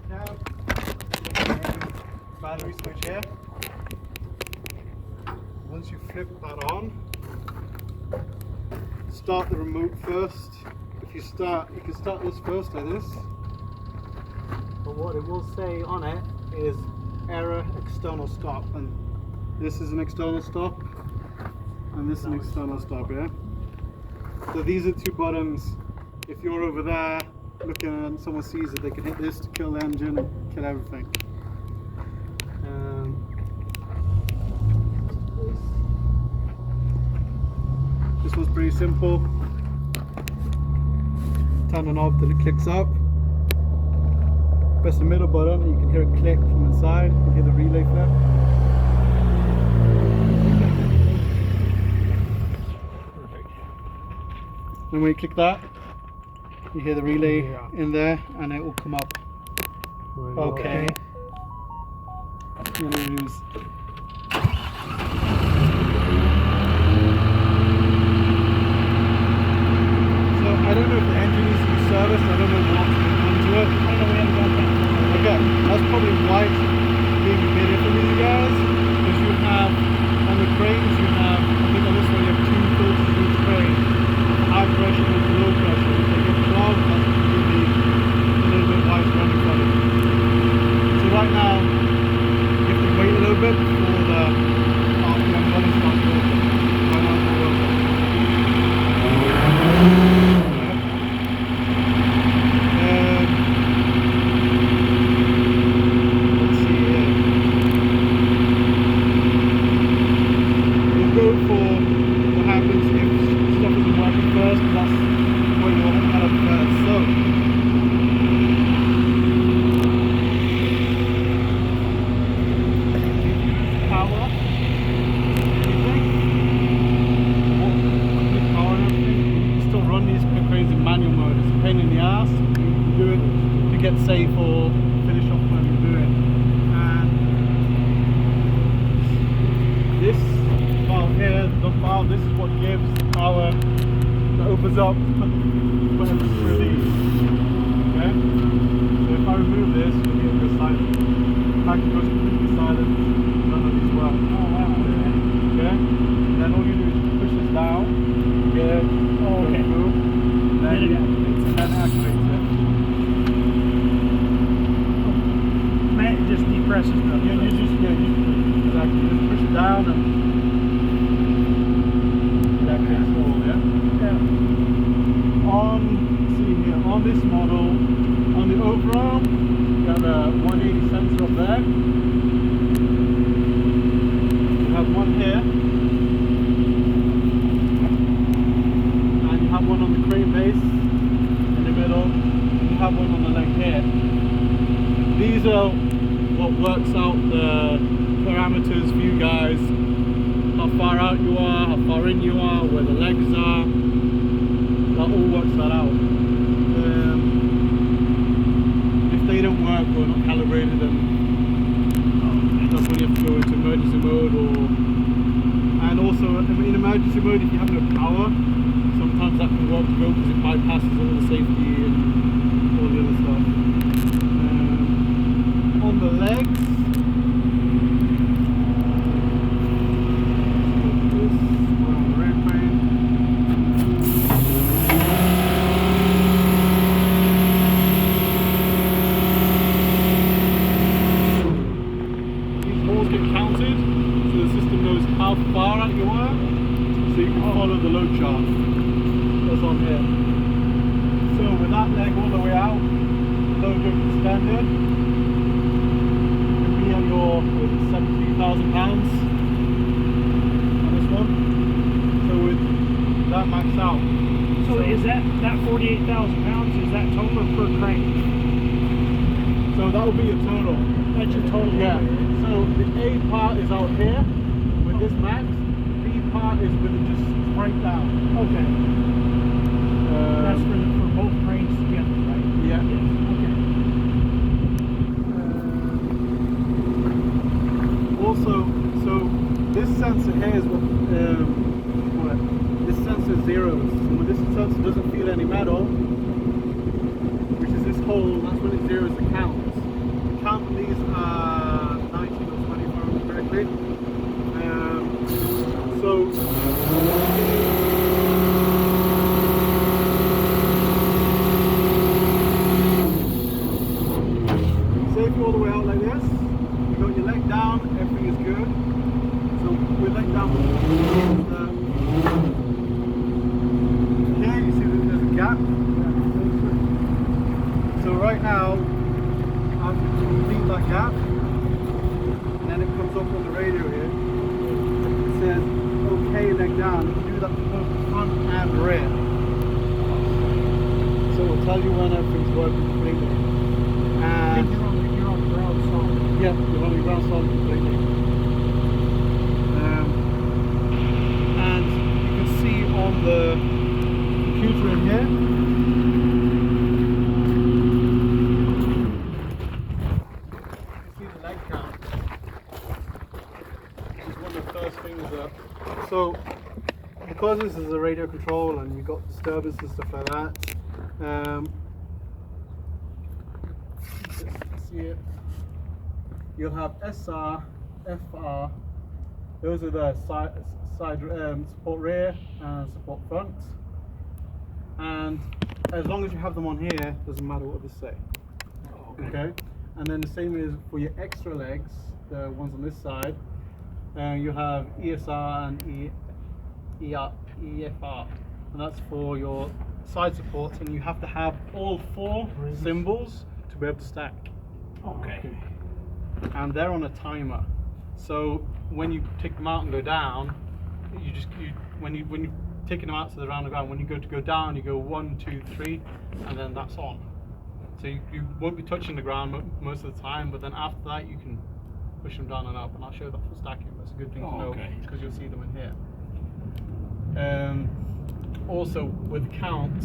cab, battery switch here. Once you flip that on, start the remote first. If you can start this first like this. But what it will say on it is error external stop, and this is an external stop, and this is an external stop, yeah? So these are two buttons. If you're over there looking and someone sees it, they can hit this to kill the engine and kill everything. This one's pretty simple. Turn the knob till it clicks up. Press the middle button and you can hear it click from inside. You can hear the relay flip. Perfect. And when you click that, you hear the relay in there and it will come up. Okay. And it is. I don't know if the engine needs to be serviced. I don't know what's going to it. I don't know we haven't got that. Okay, that's probably why it's being a bit iffy with you guys. Because you have, on the cranes, you have, I think on this one you have two filters in each crane. High pressure and low pressure. If they get clogged, that's really a little bit why it's running funny. So right now, you have to wait a little bit before the RPM running starts working. Right now it's working. Safe or finish off what you're doing. And this valve here, the valve, this is what gives power that opens up when it's released. Okay? So if I remove this, you'll get go silent. I can go completely silent, none of these work. Oh wow. Okay? And then all you do is push this down, get it, through, then it activates it. Just depresses the you just push it down and that gets all, yeah? On this model, on the overarm, you have a 180 sensor up there. You have one here. And you have one on the crane base in the middle. And you have one on the leg here. These are what works out the parameters for you guys, how far out you are, how far in you are, where the legs are, that all works that out. If they don't work or not calibrated, then that's when you have to go into emergency mode. And also in emergency mode, if you have no power, sometimes that can work to go because it bypasses all the safety and all the other stuff. On the legs, these holes get counted, so the system knows how far out you are, so you can follow the load chart that's on here. So with that leg all the way out, load goes to standard. Your 17,000 pounds on this one. So with that maxed out. So is that 48,000 pounds? Is that total or per crane? So that will be your total. That's your total. Yeah. So the A part is out here with this max. The B part is with it just straight down. Okay. That's for both cranes together, right? Yeah. Yes. Okay. Also, so this sensor here is what this sensor is zeros. So when this sensor doesn't feel any metal, which is this hole, that's when it zeros the counts. service. You got your leg down, everything is good. So with leg down, here you see that there's a gap. So right now, I'm complete that gap, and then it comes up on the radio here. It says, okay, leg down. You can do that for both front and rear. So it will tell you when everything's working completely. And You're on ground solid. yeah, you're on your ground solid completely. And you can see on the computer in here, you see the leg count. This is one of the first things that, so because this is a radio control and you've got disturbance and stuff like that, see it. You'll have SR, FR. Those are the side support rear and support front. And as long as you have them on here, doesn't matter what they say. Oh, Okay. And then the same is for your extra legs, the ones on this side. You have ESR and EFR, and that's for your side supports. And you have to have all 4 symbols to be able to stack. Okay. And they're on a timer. So when you take them out and go down, when you're taking them out to the roundabout, when you go to go down, you go 1, 2, 3, and then that's on. So you won't be touching the ground most of the time, but then after that you can push them down and up. And I'll show that for stacking. That's a good thing to know because you'll see them in here. Also with count,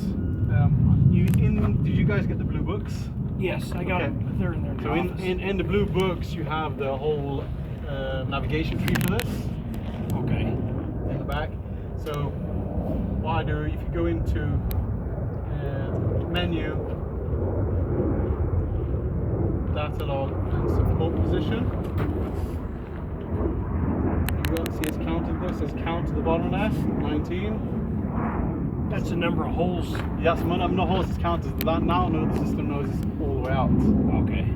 did you guys get the blue books? Yes, I got them. They're in there. So in the blue books, you have the whole navigation tree for this. Okay. In the back. So what I do, if you go into menu, data log, and support position, you will see it's counted. This says count to the bottom there, 19. That's the number of holes. Yes, no holes is counted. That now the system knows it's all the way out. Okay.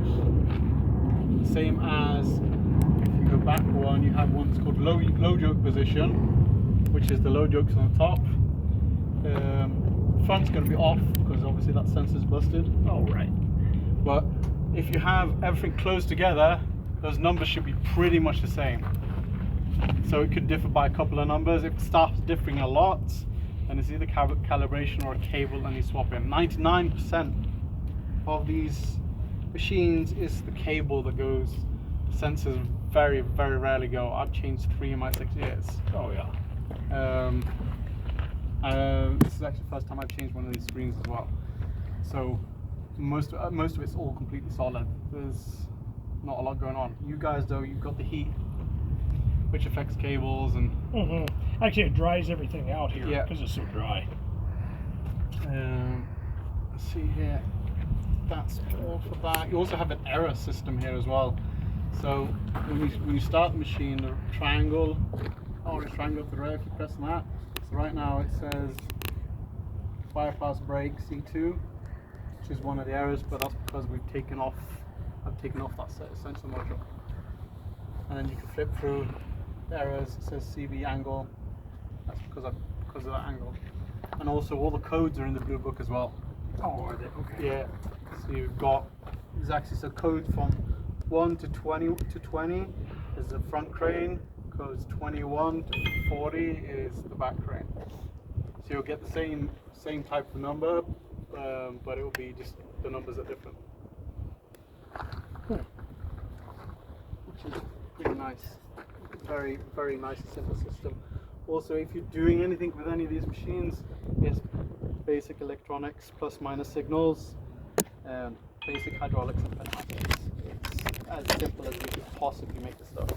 Same as if you go back one, you have one that's called low yoke position, which is the low yokes on the top. Front's going to be off because obviously that sensor's busted. Oh, right. But if you have everything close together, those numbers should be pretty much the same. So it could differ by a couple of numbers. If it starts differing a lot, then it's either calibration or a cable and you swap in. 99% of these machines is the cable that goes. Sensors very, very rarely go. I've changed 3 in my 6 years. Oh, yeah. This is actually the first time I've changed one of these screens as well. So most of it's all completely solid. There's not a lot going on. You guys though, you've got the heat, which affects cables and. Actually, it dries everything out here because it's so dry. Let's see here. That's all for that. You also have an error system here as well. So when you start the machine, the triangle, orange triangle to the right, if you press on that. So right now it says bypass brake C2, which is one of the errors, but that's because I've taken off that sensor module. And then you can flip through the errors. It says CV angle. That's because of that angle. And also all the codes are in the blue book as well. Oh, are they? Okay. Yeah. So you've got exactly code from 1 to 20 is the front crane. Codes 21 to 40 is the back crane. So you'll get the same type of number, but it will be just the numbers are different. Which is pretty nice. Very, very nice and simple system. Also, if you're doing anything with any of these machines, it's basic electronics plus minus signals, basic hydraulics and pneumatics. It's as simple as we could possibly make the stuff.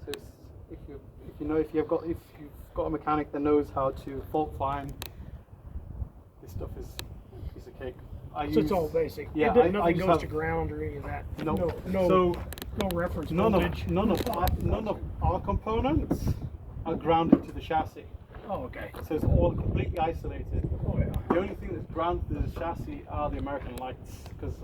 So if you've got a mechanic that knows how to fault find, this stuff is a piece of cake. So it's all basic. Yeah, nothing goes to ground or any of that. No. No reference None voltage. of our components are grounded to the chassis. Oh, okay. So it's all completely isolated. Oh, yeah. The only thing that's grounded to the chassis are the American lights, because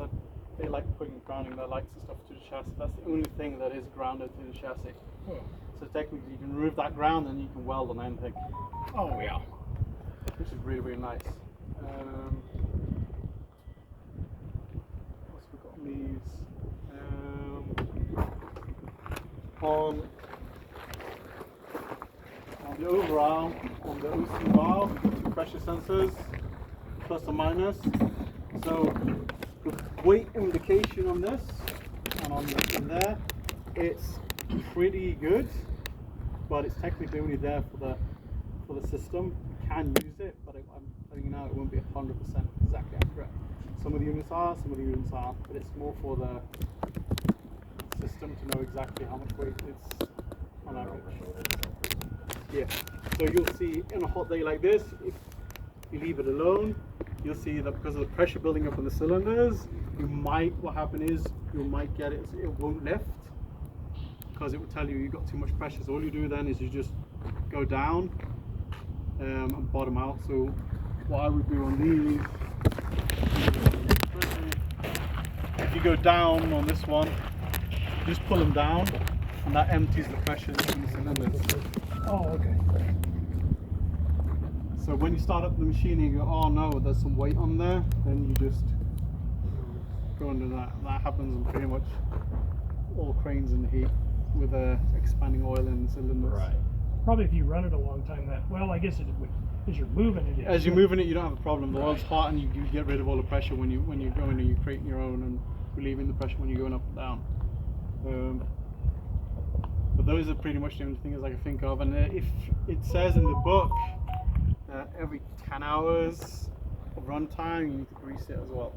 they like putting grounding their lights and stuff to the chassis. That's the only thing that is grounded to the chassis. Oh, So technically you can remove that ground and you can weld on anything, oh yeah. which is really, really nice. What's we got on these? On the overarm, on the OC valve, two pressure sensors, plus or minus. So the weight indication on this and on this in there, it's pretty good, but it's technically only there for the system. You can use it, but I'm telling you now, it won't be 100% exactly accurate. Some of the units are, some of the units aren't, but it's more for the system to know exactly how much weight it's on average. Yeah, so you'll see in a hot day like this, if you leave it alone, you'll see that because of the pressure building up in the cylinders, what happen is you might get it won't lift, because it will tell you you've got too much pressure. So all you do then is you just go down and bottom out. So what I would do on these, if you go down on this one, just pull them down, and that empties the pressure in the cylinders. Oh, okay. So when you start up the machine and you go, oh no, there's some weight on there, then you just go under that. And that happens in pretty much all cranes in the heat with expanding oil in the cylinders. Right. Probably if you run it a long time, I guess as you're moving it. As you're moving it, you don't have a problem. The oil's hot, and you get rid of all the pressure when you go in and you create your own, and relieving the pressure when you're going up and down. But those are pretty much the only things I can think of. And if it says in the book that every 10 hours of runtime, you need to grease it as well.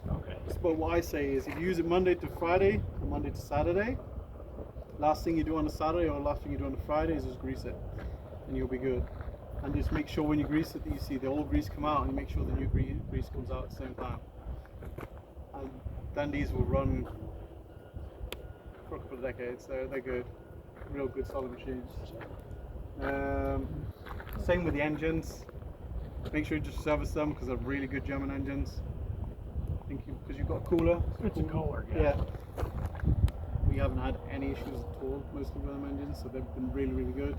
Okay. But what I say is, if you use it Monday to Friday or Monday to Saturday, last thing you do on a Saturday or last thing you do on a Friday is just grease it, and you'll be good. And just make sure when you grease it that you see the old grease come out, and you make sure the new grease comes out at the same time. And then these will run for a couple of decades. They're good, real good solid machines. Same with the engines. Make sure you just service them, because they're really good German engines. Because you've got a cooler. It's a cooler, Yeah. We haven't had any issues at all, most of them engines, so they've been really, really good.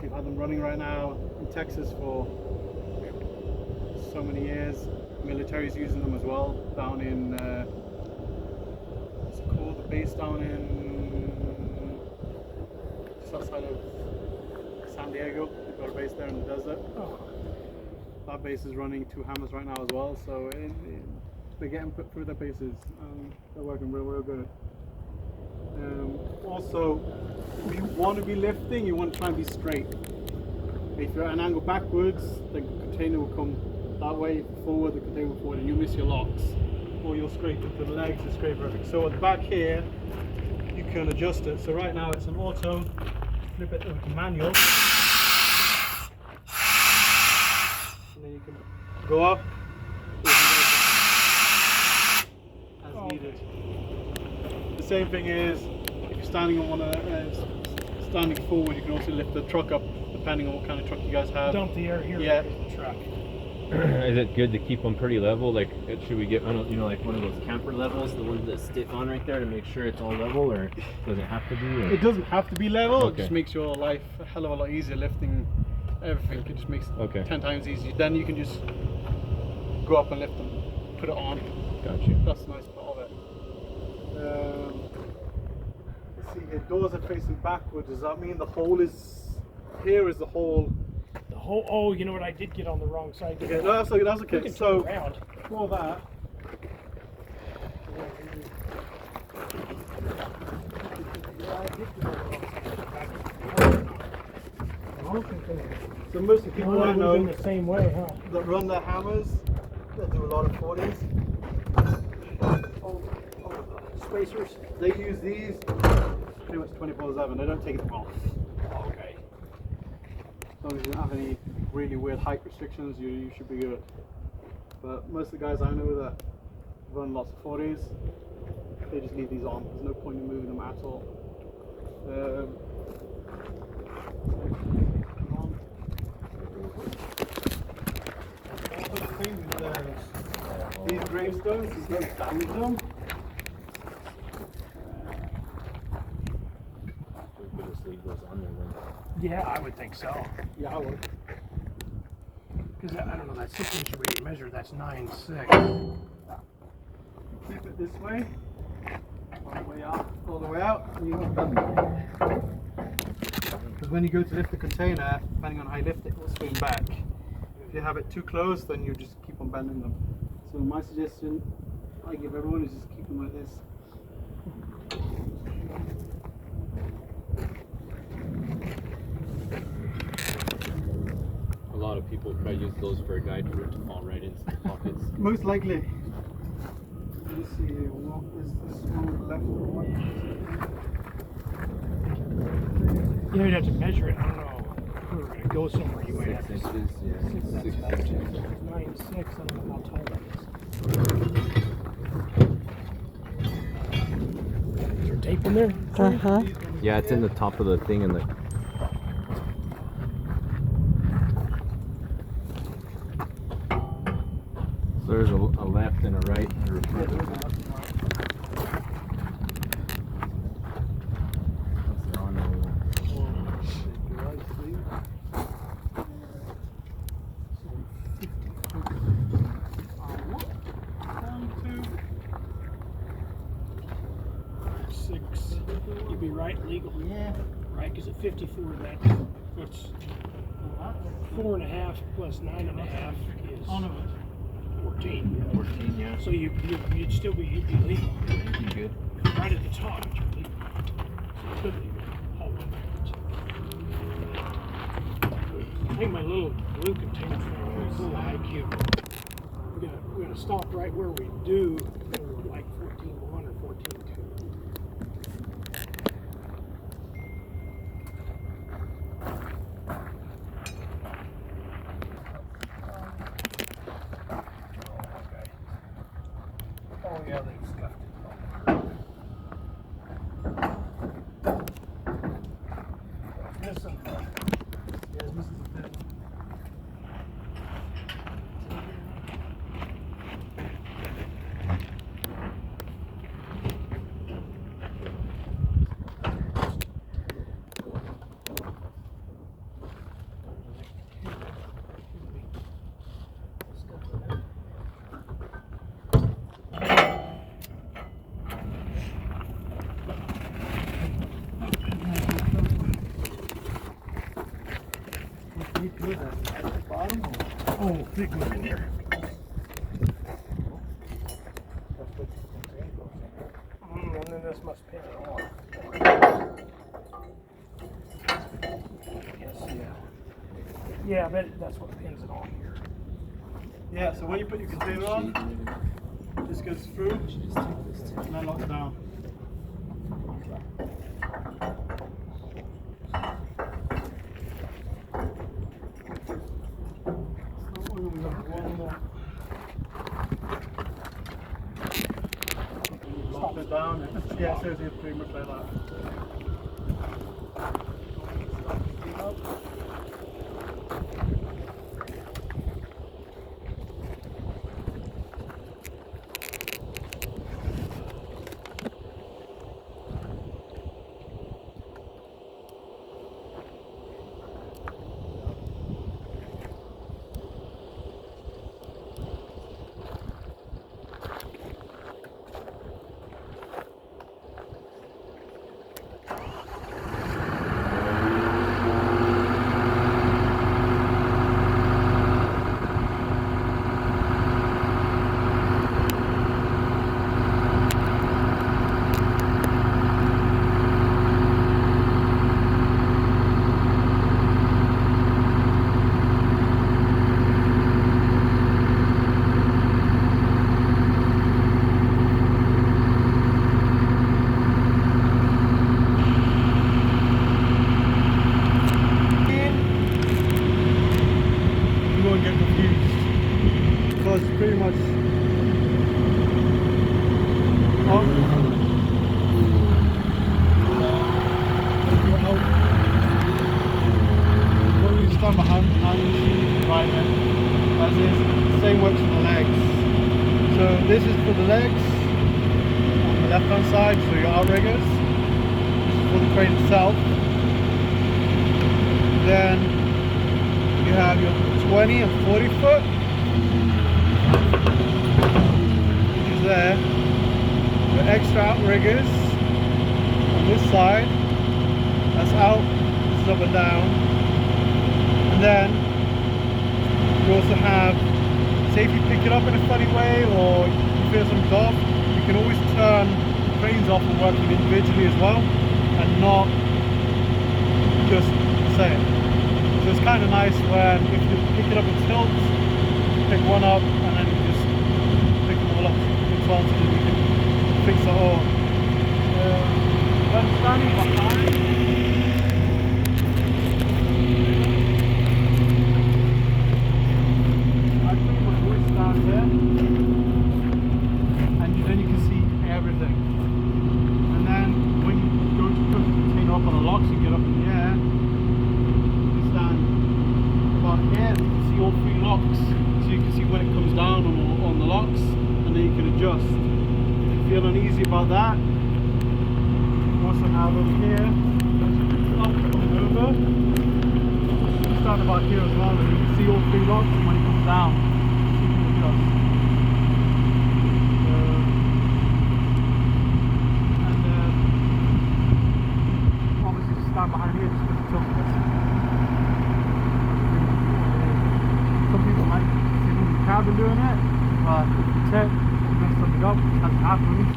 We've had them running right now in Texas for so many years. Military's using them as well down in, what's it called, the base down in, just outside of San Diego. They've got a base there in the desert. Oh. That base is running 2 hammers right now as well, so they're getting put through their paces. They're working real, real good. Also, if you want to be lifting, you want to try and be straight. If you're at an angle backwards, the container will come that way. Forward, the container will forward, and you'll miss your locks. Or you'll scrape into the legs, you'll scrape everything. So at the back here, you can adjust it. So right now it's an auto, flip it to manual. And then you can go up, as needed. The same thing is, if you're standing on standing forward, you can also lift the truck up, depending on what kind of truck you guys have. Dump the air here. Yeah. The truck. Is it good to keep them pretty level? Like, should we get one of, like one of those camper levels, the ones that stick on right there, to make sure it's all level, or does it have to be? Or? It doesn't have to be level. Okay. It just makes your life a hell of a lot easier lifting everything. It just makes it 10 times easier. Then you can just go up and lift them, put it on. Gotcha. That's the nice part of it. Let's see here, doors are facing backwards. Does that mean the hole is, here is the hole? The whole. Oh, you know what? I did get on the wrong side. Okay, no, that's okay. That's We okay. can So turn around. for that, so most of the people I know the same way, huh? that run their hammers, they do a lot of 40s. Spacers. They use these pretty much 24/7. They don't take them off. Okay. As long as you don't have any really weird height restrictions, you should be good. But most of the guys I know that run lots of 40s, they just leave these on. There's no point in moving them at all. The thing with these gravestones, so don't damage them. We could just leave those on there then. Yeah, I would think so. Yeah, I would. Because I don't know, that 6-inch way you measure, that's 9.6. Flip it this way, all the way out, and you can bend it. Because when you go to lift the container, depending on how you lift it, it will swing back. If you have it too close, then you just keep on bending them. So my suggestion I give everyone is just keep them like this. A lot of people try to use those for a guide for it to fall right into the pockets. Most likely. Let me see here. What is this one left one? You know, you'd have to measure it. I don't know. If we were going to go somewhere, you might have 6 to. inches, yeah. 6 inches. 9.6, I don't know how tall that is. Is there tape in there? Uh-huh. Yeah, it's in the top of the thing in the. So there's a left and a right or a front. That's on there. Six. You'd be right, legal. Yeah. Right, because at 54, that's 4.5 plus 9.5 is 14. 14, yeah. So you'd still be legal. Good. Right at the top, you're legal. So you could legal. All one backwards. I think my little blue container is a little IQ. We're gonna stop right where we do, like 14.1 or 14.2. Oh yeah, they scuffed it. This one. Yeah, this is the bit. At the bottom. Oh, big one in there. And then this must pin it on. Yes, yeah. Yeah, that's what pins it on here. Yeah, so when you put your container on, this goes through and then locks down. Lock it down. Yeah, it says here pretty much like that. Pretty much what we just done behind right there. That's it. Same works for the legs. So this is for the legs on the left hand side, so your outriggers. This is for the crane itself. Then you have your 20 and 40 foot, which is there. Your extra outriggers on this side. That's out, this is up and down. And then you also have, say if you pick it up in a funny way or you feel something's off, you can always turn the cranes off and work them individually as well, and not just the same. So it's kind of nice when if you pick it up in tilts, pick one up and then you just pick them all up in once and you can fix it all. When standing behind, uneasy about that. You also have over here, up coming over. You start about here as well, and you can see all three locks, and when it comes down, you can adjust. And obviously just stand behind here just with the tilt this. Some people might think the cabin doing it, but if you check, mess something up, which hasn't happened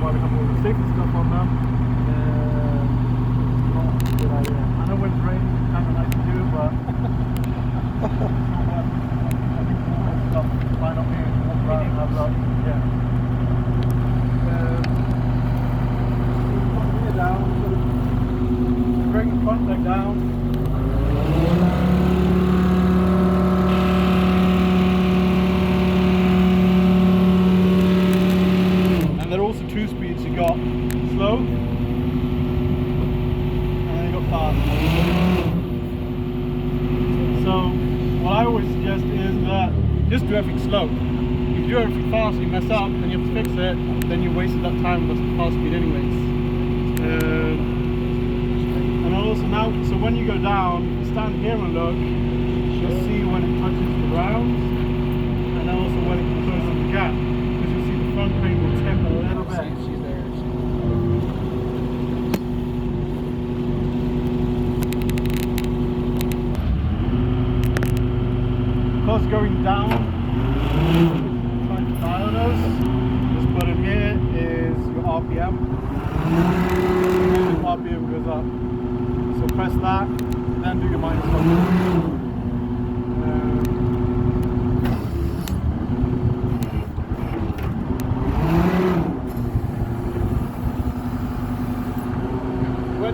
while they have all the safety stuff on them. It's not a good idea. I know when it's raining it's kind of nice to do, but it's not worth it. I think all that stuff line up here and walk around and have that. Yeah. Put the gear down, bring the front leg down. Two speeds, you got slow and then you got fast. So what I always suggest is that just do everything slow. If you do everything fast and you mess up and you have to fix it, then you wasted that time with the fast speed anyways. And also now, so when you go down, you stand here and look, you'll see when it touches the ground, and then also when it closes the gap. Front crane will tip a little bit. She's there. Because going down, trying to dial those, this button here is your RPM. The RPM goes up. So press that, then do your minus 1.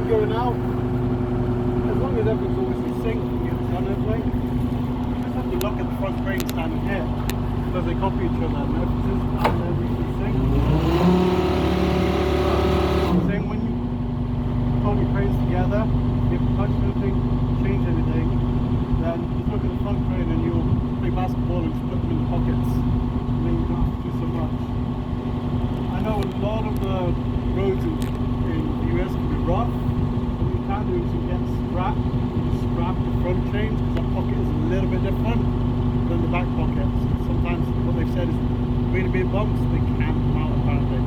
Going out, as long as everything's always in sync and you get done everything, you just have to look at the front crane standing here because they copy each other and everything's in sync. Same when you hold your cranes together, if you touch anything, change anything, then just look at the front crane and you'll play basketball and just put them in the pockets and then you don't have to do so much. I know a lot of the roads in the US can be rough. What you can do is you get strap, you strap the front chains because that pocket is a little bit different than the back pockets. Sometimes what they've said is really big bumps, they can come out apparently.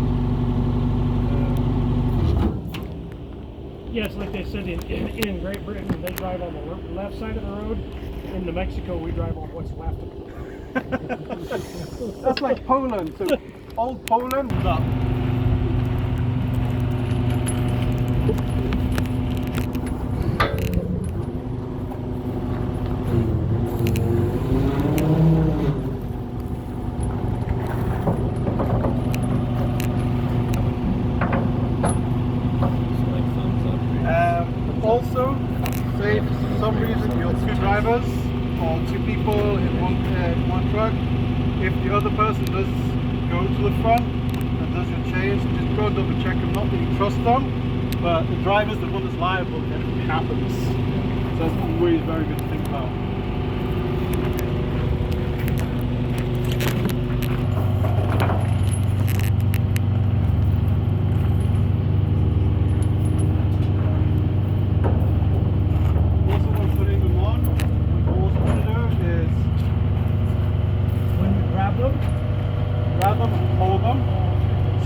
Yes, like they said in Great Britain, they drive on the left side of the road. In New Mexico, we drive on what's left of the road. That's like Poland. So old Poland was up. Also, say if for some reason you're two drivers or two people in one truck, if the other person does go to the front and does your change, just go and double check them. Not that you trust them, but the driver's the one that's liable if anything happens. So that's always very good to think about. them? grab them and hold them.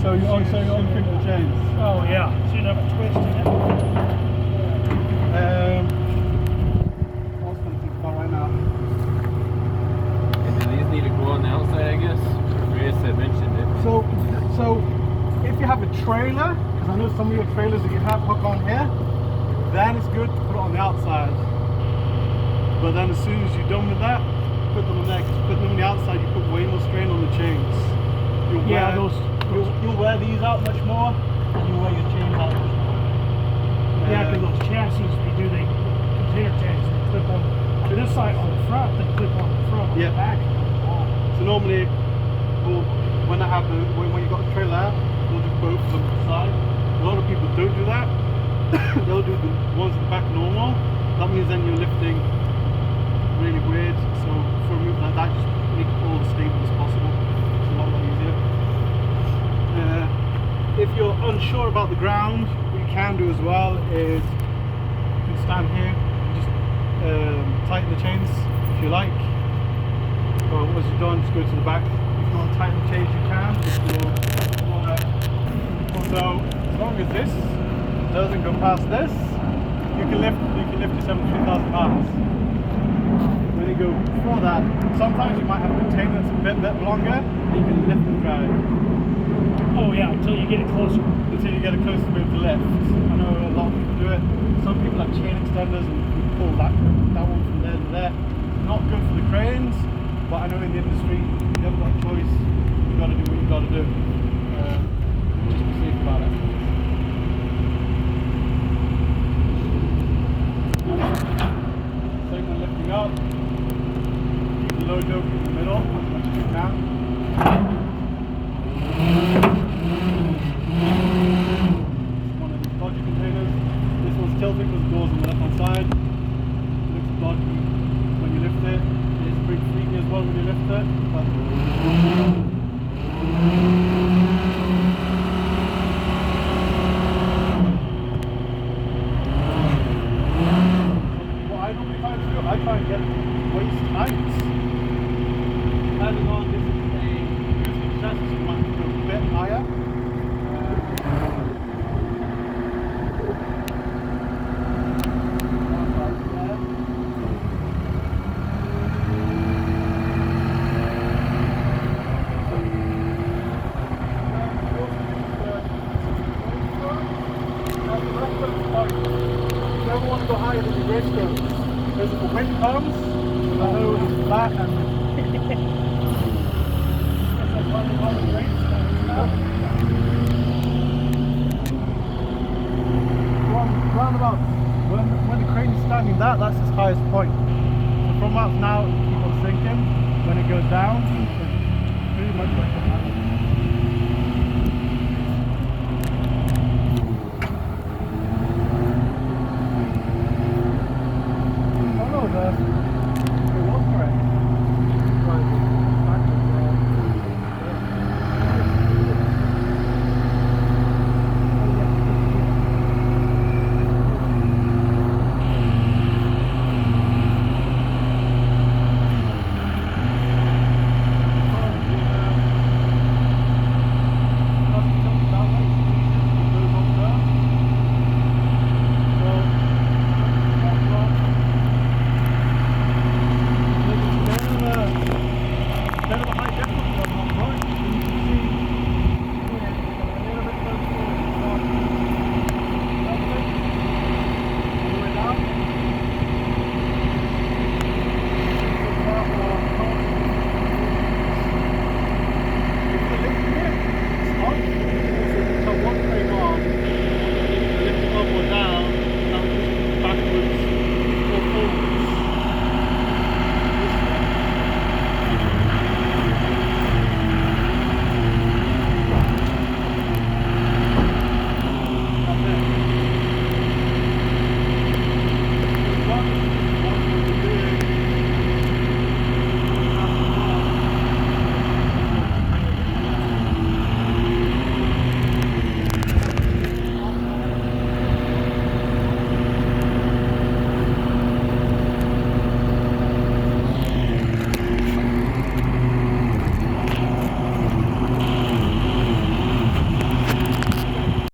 So you also unpick the chains. Oh yeah, so you don't have a twist in it. What else can I think about right now? And then these need to go on the outside, I guess. Reyes had mentioned it. So if you have a trailer, because I know some of your trailers that you have hook on here, then it's good to put it on the outside. But then as soon as you're done with that, put them on there. Because putting them on the outside, you put way more strain on the chains. You'll wear these out much more, and you'll wear your chains out much more. Yeah, because those chassis, they container chassis, they clip on to this side on the front, they clip on the front, on Yeah. the back. So normally, when you got the trailer out, we'll do both of them to the side. A lot of people don't do that. They'll do the ones at the back normal. That means then you're lifting really weird. So for a move like that, just make it all as stable as possible. It's a lot easier. If you're unsure about the ground, what you can do as well is you can stand here and just tighten the chains if you like. Or once you're done, just go to the back. If you want to tighten the chains, you can. So as long as this doesn't go past this, you can lift yourself to 3,000 pounds. When you go before that, sometimes you might have a container that's a bit longer, and you can lift and drag. Oh yeah, until you get it closer. Until you get it close to be able to lift. I know a lot of people do it. Some people have chain extenders and you pull that one from there to there. Not good for the cranes, but I know in the industry, you never got a choice. You got to do what you got to do. Just be safe about it. Same when lifting up. Keep the load yoke in the middle as much as you can. One of these dodgy containers. This one's tilting because the door's on the left hand side. It looks dodgy when you lift it. It's pretty freaky as well when you lift it. But